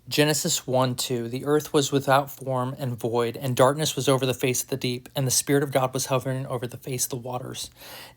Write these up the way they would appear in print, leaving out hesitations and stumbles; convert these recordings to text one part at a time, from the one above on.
Genesis 1:2, the earth was without form and void, and darkness was over the face of the deep, and the Spirit of God was hovering over the face of the waters.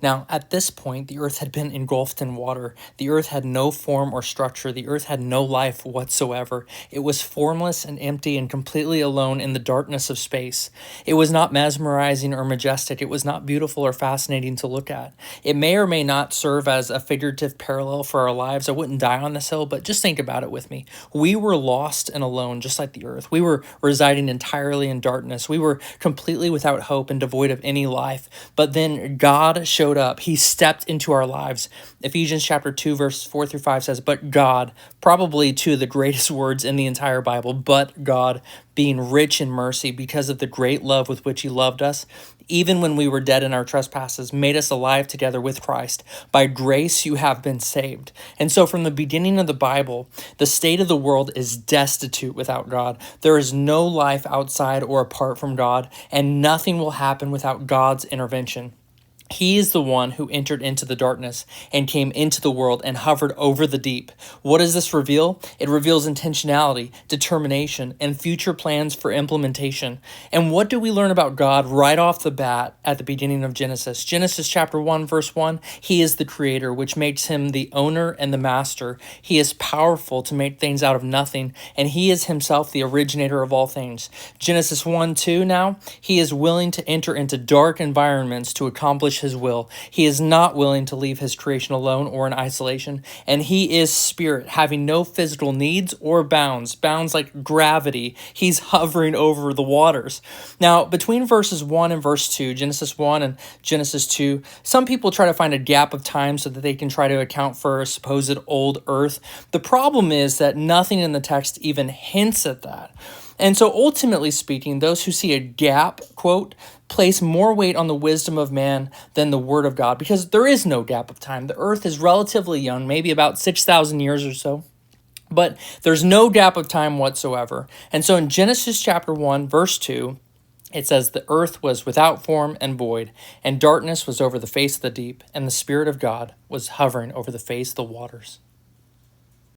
Now, at this point, the earth had been engulfed in water. The earth had no form or structure. The earth had no life whatsoever. It was formless and empty and completely alone in the darkness of space. It was not mesmerizing or majestic. It was not beautiful or fascinating to look at. It may or may not serve as a figurative parallel for our lives. I wouldn't die on this hill, but just think about it with me. We were lost and alone, just like the earth. We were residing entirely in darkness. We were completely without hope and devoid of any life. But then God showed up. He stepped into our lives. Ephesians chapter 2, verse 4 through 5 says, "But God," probably two of the greatest words in the entire Bible, "but God, being rich in mercy because of the great love with which he loved us, even when we were dead in our trespasses, made us alive together with Christ. By grace you have been saved." And so from the beginning of the Bible, the state of the world is destitute without God. There is no life outside or apart from God, and nothing will happen without God's intervention. He is the one who entered into the darkness and came into the world and hovered over the deep. What does this reveal? It reveals intentionality, determination, and future plans for implementation. And what do we learn about God right off the bat at the beginning of Genesis? Genesis chapter 1, verse 1, he is the creator, which makes him the owner and the master. He is powerful to make things out of nothing, and he is himself the originator of all things. Genesis 1, 2 now, he is willing to enter into dark environments to accomplish his will. He is not willing to leave his creation alone or in isolation, and he is spirit, having no physical needs or bounds like gravity. He's hovering over the waters. Now, between verses 1 and verse 2, Genesis 1 and Genesis 2, some people try to find a gap of time so that they can try to account for a supposed old earth. The problem is that nothing in the text even hints at that. And so ultimately speaking, those who see a gap, quote, place more weight on the wisdom of man than the word of God, because there is no gap of time. The earth is relatively young, maybe about 6,000 years or so. But there's no gap of time whatsoever. And so in Genesis chapter 1, verse 2, it says, "The earth was without form and void, and darkness was over the face of the deep, and the Spirit of God was hovering over the face of the waters."